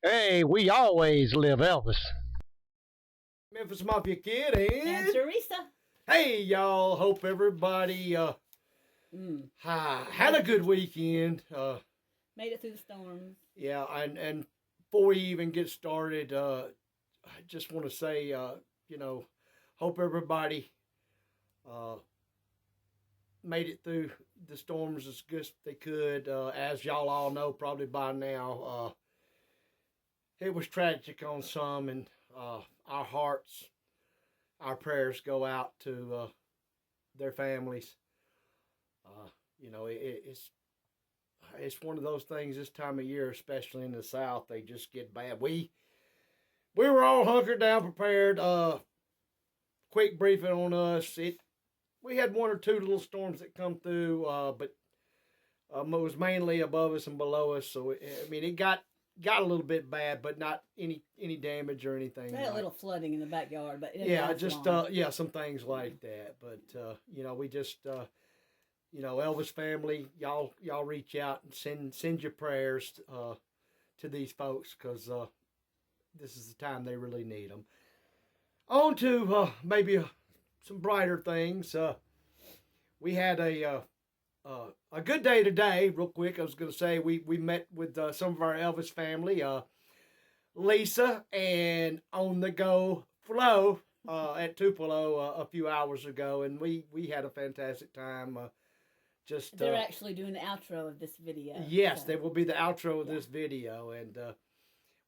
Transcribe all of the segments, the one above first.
Hey, we always live Elvis. Memphis Mafia Kid And and Teresa. hey y'all, hope everybody had a good weekend. Made it through the storms. Yeah, and before we even get started, I just want to say, hope everybody uh, made it through the storms as good as they could. As y'all all know, probably by now, it was tragic on some, and our hearts, our prayers go out to their families. Uh, it's one of those things this time of year, especially in the South, they just get bad. We were all hunkered down, prepared. Quick briefing on us. We had one or two little storms that come through, but it was mainly above us and below us. So it got a little bit bad, but not any damage or anything. They had a little flooding in the backyard, but yeah, just some things like that. But we just Elvis family, y'all reach out and send your prayers to these folks because this is the time they really need them. On to maybe some brighter things. We had a good day today. Real quick, I was going to say we met with some of our Elvis family, Lisa and On the Go Flo at Tupelo a few hours ago, and we had a fantastic time. They're actually doing the outro of this video. Yes, so. They will be the outro of this video, and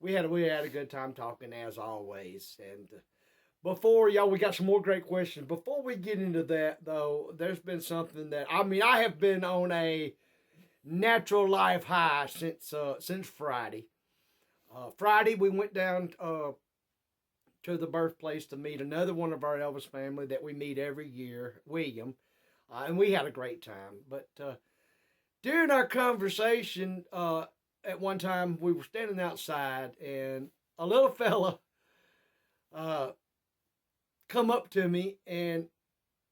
we had a good time talking as always. And before y'all, we got some more great questions. Before we get into that, though, there's been something that I have been on a natural life high since Friday. Friday we went down to the birthplace to meet another one of our Elvis family that we meet every year, William. And we had a great time. But during our conversation, at one time, we were standing outside, and a little fella come up to me, and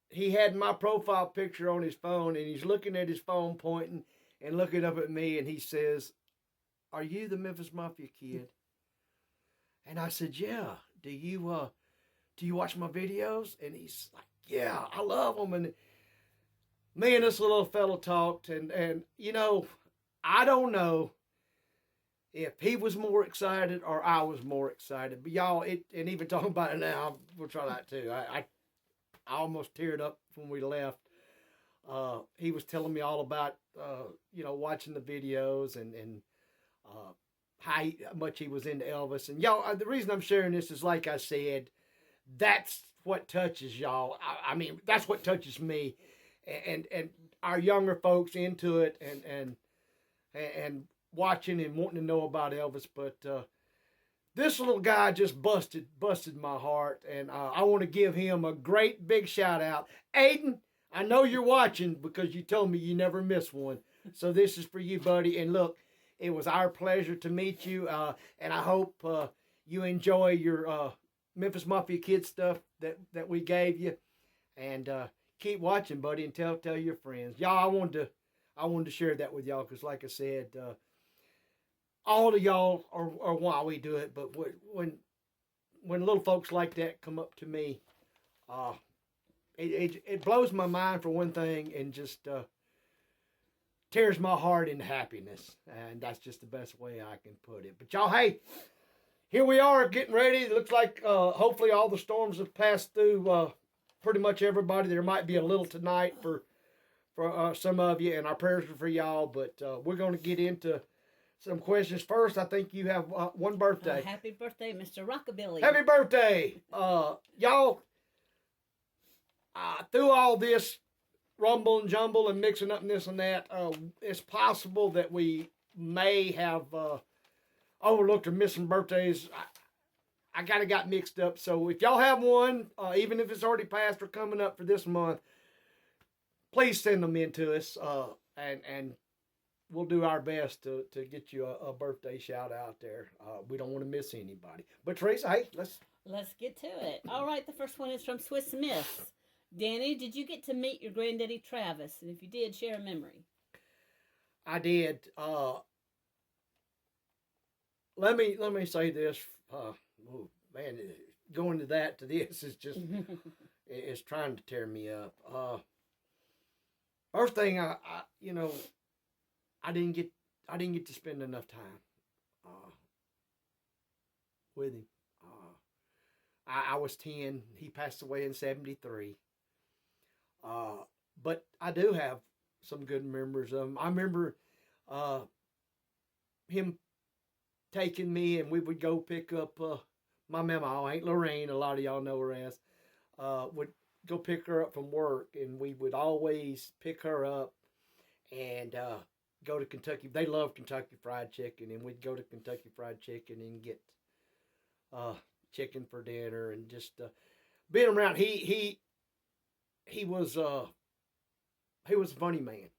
he had my profile picture on his phone, and he's looking at his phone, pointing and looking up at me, and he says, "Are you the Memphis Mafia Kid?" And I said, "Yeah. Do you watch my videos?" And he's like, "Yeah, I love them." And me and this little fella talked, and I don't know if he was more excited or I was more excited. But y'all, and even talking about it now, we'll try that too. I almost teared up when we left. He was telling me all about watching the videos and how much he was into Elvis. And y'all, the reason I'm sharing this is, like I said, that's what touches y'all. I mean, that's what touches me. And our younger folks into it and watching and wanting to know about Elvis. But this little guy just busted my heart, and I want to give him a great big shout out. Aiden, I know you're watching because you told me you never miss one. So this is for you, buddy. And look, it was our pleasure to meet you, and I hope you enjoy your Memphis Mafia Kid stuff that we gave you. And keep watching, buddy, and tell your friends. Y'all, I wanted to share that with y'all because, like I said, all of y'all are why we do it. But when little folks like that come up to me, it blows my mind for one thing, and just tears my heart into happiness. And that's just the best way I can put it. But y'all, hey, here we are getting ready. It looks like hopefully all the storms have passed through. Pretty much everybody. There might be a little tonight for some of you, and our prayers are for y'all. But we're going to get into some questions first. I think you have one birthday. Happy birthday, Mr. Rockabilly. Happy birthday, y'all! Through all this rumble and jumble and mixing up and this and that, it's possible that we may have overlooked or missed some birthdays. I kind of got mixed up. So if y'all have one, even if it's already passed or coming up for this month, please send them in to us, and we'll do our best to get you a birthday shout out there. We don't want to miss anybody. But Teresa, hey, let's get to it. All right, the first one is from Swiss Miss. Danny, did you get to meet your granddaddy Travis? And if you did, share a memory. I did. let me say this. Oh, man, going to this is just it's trying to tear me up. First thing, I I didn't get to spend enough time with him. I was 10. He passed away in 73. But I do have some good memories of him. I remember him taking me, and we would go pick up my mama, Aunt Lorraine. A lot of y'all know her as. Would go pick her up from work, and we would always pick her up and go to Kentucky. They love Kentucky Fried Chicken, and we'd go to Kentucky Fried Chicken and get chicken for dinner, and just being around. He was a funny man.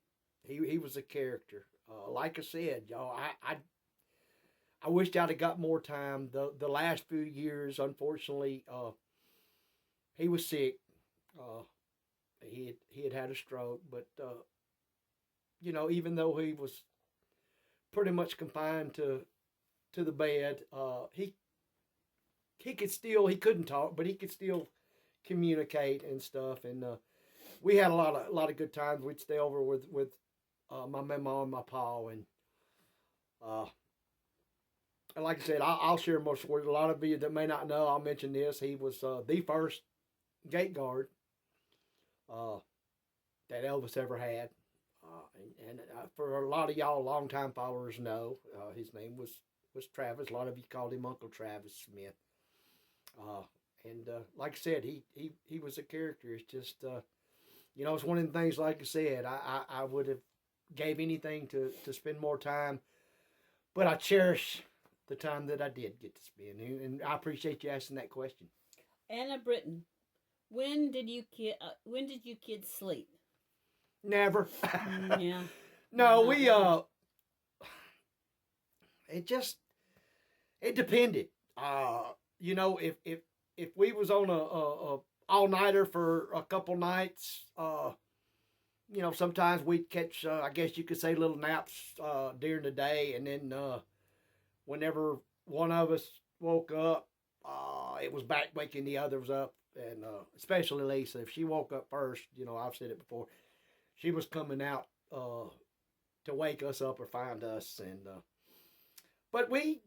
He was a character. Like I said, y'all, I wished I'd have got more time. The last few years, unfortunately, he was sick. He had a stroke, but even though he was pretty much confined to the bed, he couldn't talk, but he could still communicate and stuff. And we had a lot of good times. We'd stay over with my mama and my pa, and like I said, I'll share more stories. A lot of you that may not know, I'll mention this. He was the first gate guard that Elvis ever had. And for a lot of y'all longtime followers know, his name was Travis. A lot of you called him Uncle Travis Smith. And like I said, he was a character. It's just, it's one of the things, like I said, I would have gave anything to spend more time, but I cherish the time that I did get to spend. And I appreciate you asking that question. Anna Britton, when did you kids sleep? Never. Yeah. No, we it depended. If we was on a all-nighter for a couple nights, sometimes we'd catch, I guess you could say, little naps during the day, and then whenever one of us woke up, it was back waking the others up, and especially Lisa. If she woke up first, I've said it before, she was coming out to wake us up or find us, and but we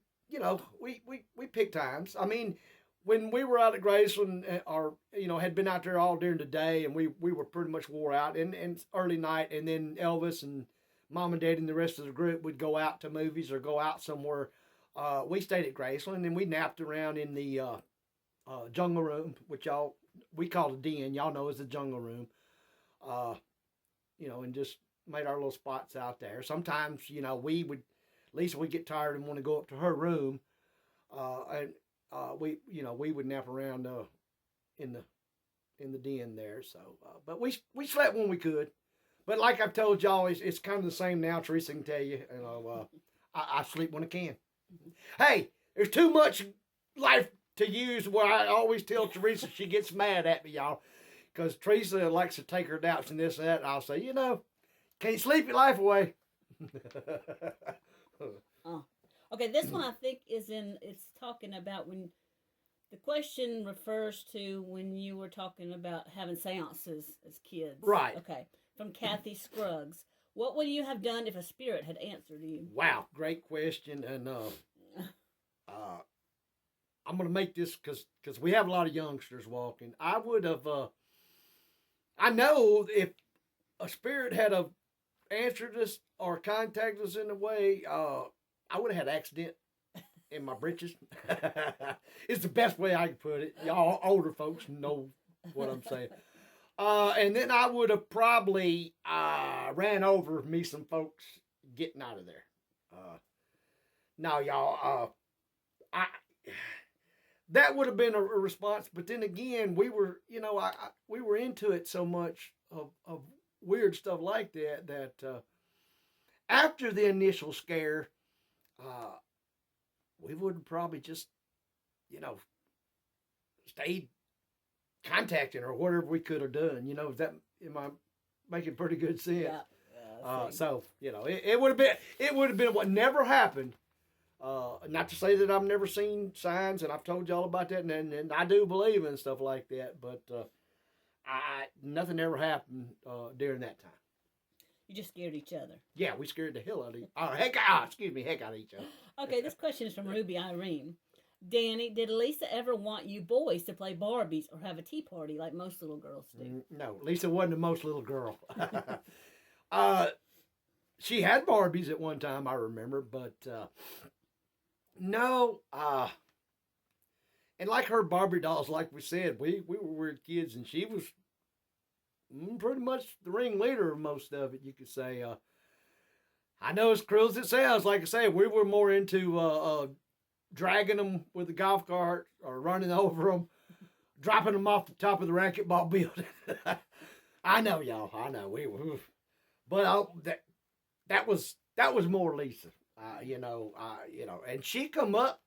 picked times. I mean, when we were out at Graceland, or had been out there all during the day, and we were pretty much wore out, and early night, and then Elvis and Mom and Dad and the rest of the group would go out to movies or go out somewhere. We stayed at Graceland, and we napped around in the jungle room, which we call the den. Y'all know as the jungle room. And just made our little spots out there. Sometimes, Lisa would get tired and want to go up to her room, and we would nap around in the den there. So, but we slept when we could. But like I've told y'all, it's kind of the same now. Teresa can tell you, I sleep when I can. Hey, there's too much life to use. Where I always tell Teresa, she gets mad at me, y'all, because Teresa likes to take her naps and this and that. And I'll say, can't sleep your life away. Oh. Okay, this one I think it's talking about when the question refers to when you were talking about having seances as kids. Right. Okay. From Kathy Scruggs. What would you have done if a spirit had answered you? Wow, great question. And I'm going to make this because we have a lot of youngsters walking. I would have, I know if a spirit had answered us or contacted us in a way, I would have had an accident in my britches. It's the best way I can put it. Y'all older folks know what I'm saying. And then I would have probably ran over me some folks getting out of there. Now, y'all, that would have been a response. But then again, we were, we were into it so much of weird stuff like that after the initial scare, we would have probably just, stayed contacting her, whatever we could have done. Am I making pretty good sense? Yeah. So it would have been what never happened. Not to say that I've never seen signs, and I've told y'all about that, and I do believe in stuff like that, but nothing ever happened during that time. You just scared each other. Yeah, we scared the hell out of heck out of each other. Okay, this question is from Ruby Irene. Danny, did Lisa ever want you boys to play Barbies or have a tea party like most little girls do? No, Lisa wasn't the most little girl. She had Barbies at one time, I remember, but no. And like her Barbie dolls, like we said, we were weird kids, and she was pretty much the ringleader of most of it, you could say. I know as cruel as it sounds, like I say, we were more into dragging them with the golf cart or running over them, dropping them off the top of the racquetball building. I know, y'all. I know we were, but that was more Lisa. And she come up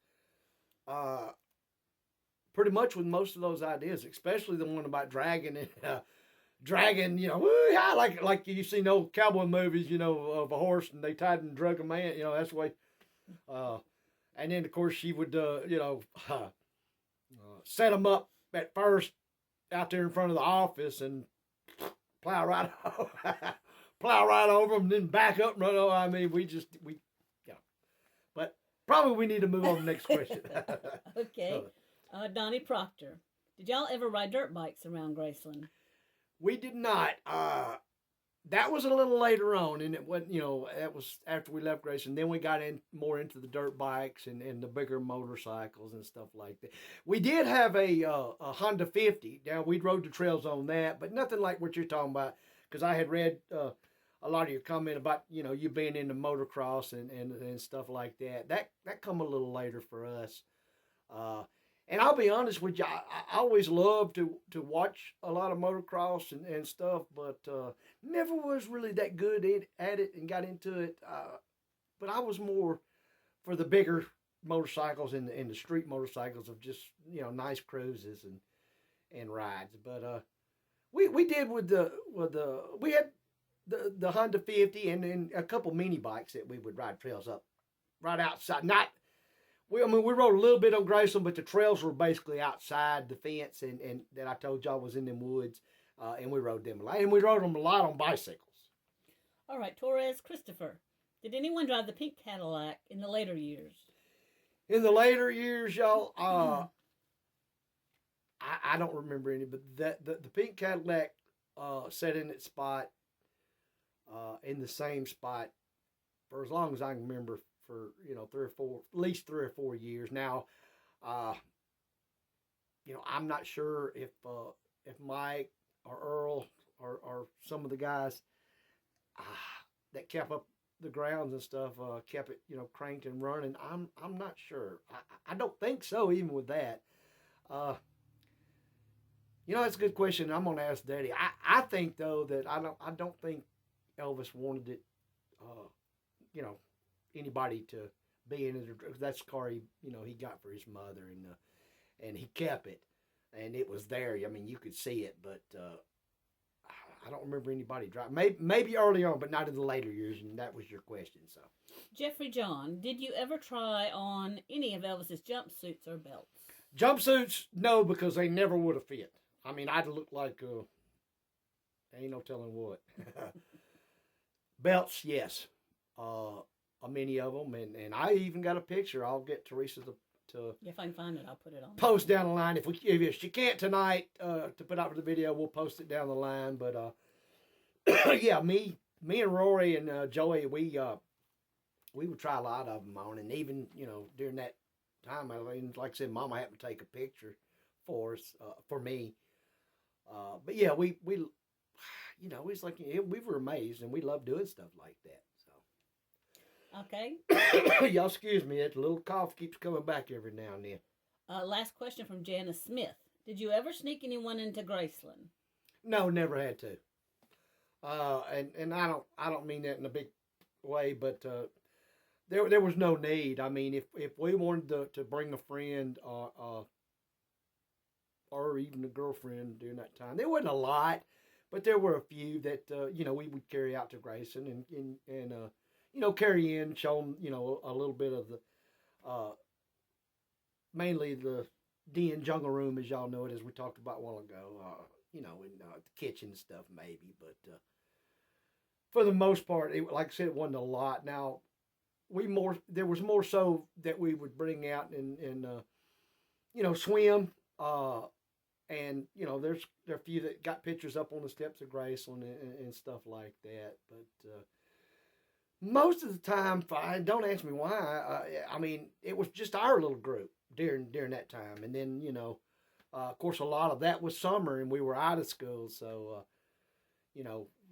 pretty much with most of those ideas, especially the one about dragging it. Dragging, like you see in old cowboy movies, of a horse and they tied and drug a man, that's the way. And then, of course, she would, set them up at first out there in front of the office and plow right over them, and then back up and run over. I mean, But probably we need to move on to the next question. Okay. Donnie Proctor. Did y'all ever ride dirt bikes around Graceland? We did not. That was a little later on, and it wasn't, that was after we left Graceland. Then we got more into the dirt bikes and the bigger motorcycles and stuff like that. We did have a Honda 50. Now, we rode the trails on that, but nothing like what you're talking about, because I had read a lot of your comment about, you being into motocross and stuff like that. That come a little later for us. And I'll be honest with you, I always loved to watch a lot of motocross and stuff, but never was really that good at it and got into it. But I was more for the bigger motorcycles and the street motorcycles of just, nice cruises and rides. But we did we had the Honda 50 and then a couple mini bikes that we would ride trails up right outside. We rode a little bit on Graceland, but the trails were basically outside the fence, and that I told y'all was in them woods, and we rode them a lot. And we rode them a lot on bicycles. All right, Torres Christopher. Did anyone drive the pink Cadillac in the later years? In the later years, y'all, I don't remember any, but the pink Cadillac sat in its spot, in the same spot for as long as I can remember. For at least 3 or 4 years now. I'm not sure if Mike or Earl or some of the guys that kept up the grounds and stuff kept it cranked and running. I'm not sure. I don't think so. Even with that, that's a good question. I'm gonna ask Daddy. I think though that I don't think Elvis wanted it. Anybody to be in it. That's the car he got for his mother, and he kept it, and it was there. I mean, you could see it, but I don't remember anybody driving. Maybe early on, but not in the later years. And that was your question. So, Jeffrey John, did you ever try on any of Elvis's jumpsuits or belts? Jumpsuits, no, because they never would have fit. I mean, I'd look like ain't no telling what. Belts, yes. Many of them, and I even got a picture. I'll get Teresa to if I can find it, I'll put it on. Post down the line if she can't tonight to put out for the video. We'll post it down the line. But yeah, me and Rory and Joey, we would try a lot of them on, and even during that time, I mean, like I said, Mama happened to take a picture for us for me. But yeah, we it's like we were amazed, and we loved doing stuff like that. Okay. Y'all excuse me, that little cough keeps coming back every now and then. Last question from Janice Smith. Did you ever sneak anyone into Graceland? No, never had to. And I don't mean that in a big way, but there was no need. I mean, if we wanted to bring a friend or even a girlfriend during that time, there wasn't a lot, but there were a few that we would carry out to Graceland and carry in, show them, a little bit of mainly the den jungle room, as y'all know it, as we talked about a while ago. In the kitchen and stuff, maybe, but for the most part, like I said, it wasn't a lot. Now, there was more so that we would bring out and swim. And there are a few that got pictures up on the steps of Graceland and stuff like that. But most of the time, don't ask me why. It was just our little group during that time, and then of course, a lot of that was summer, and we were out of school, so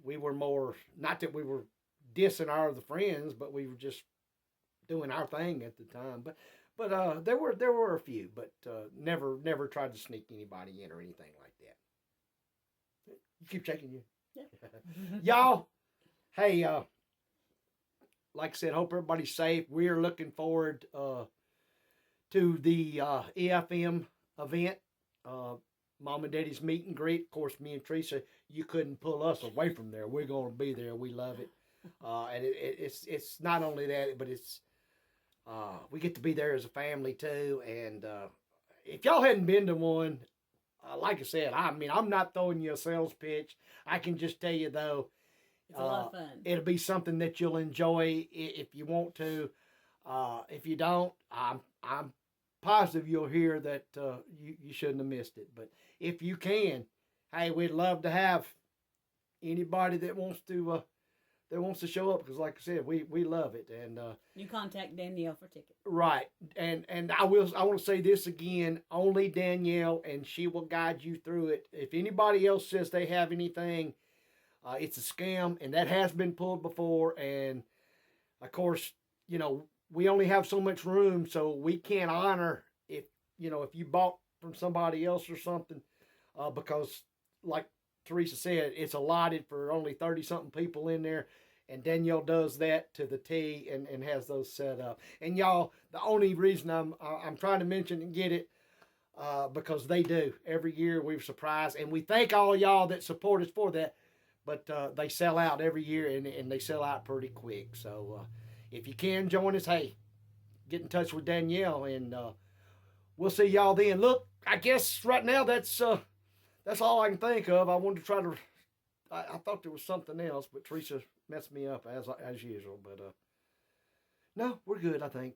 we were more, not that we were dissing our other friends, but we were just doing our thing at the time. But there were a few, but never tried to sneak anybody in or anything like that. You keep checking you. Yeah. Y'all, hey, like I said, hope everybody's safe. We're looking forward to the EFM event. Mom and Daddy's meet and greet. Of course, me and Teresa, you couldn't pull us away from there. We're going to be there. We love it. And it's not only that, but it's we get to be there as a family too. And if y'all hadn't been to one, like I said, I'm not throwing you a sales pitch. I can just tell you though, it's a lot of fun. It'll be something that you'll enjoy if you want to. If you don't, I'm positive you'll hear that you shouldn't have missed it. But if you can, hey, we'd love to have anybody that wants to show up, because like I said, we love it. And you contact Danielle for tickets. Right. And I want to say this again, only Danielle, and she will guide you through it. If anybody else says they have anything, it's a scam, and that has been pulled before. And of course, we only have so much room, so we can't honor if you bought from somebody else or something, because like Teresa said, it's allotted for only 30-something people in there, and Danielle does that to the T and has those set up. And y'all, the only reason I'm trying to mention and get it, because they do. Every year we're surprised, and we thank all y'all that support us for that, but they sell out every year, and they sell out pretty quick. So if you can join us, hey, get in touch with Danielle, and we'll see y'all then. Look, I guess right now that's all I can think of. I wanted to try to. I thought there was something else, but Teresa messed me up as usual. But no, we're good, I think.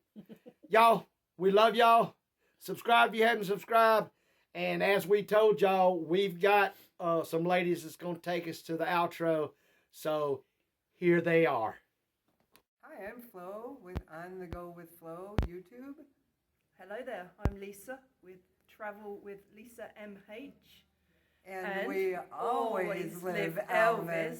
Y'all, we love y'all. Subscribe if you haven't subscribed. And as we told y'all, we've got some ladies that's going to take us to the outro. So here they are. Hi, I'm Flo with On the Go with Flo YouTube. Hello there, I'm Lisa with Travel with Lisa MH. And we always live Elvis.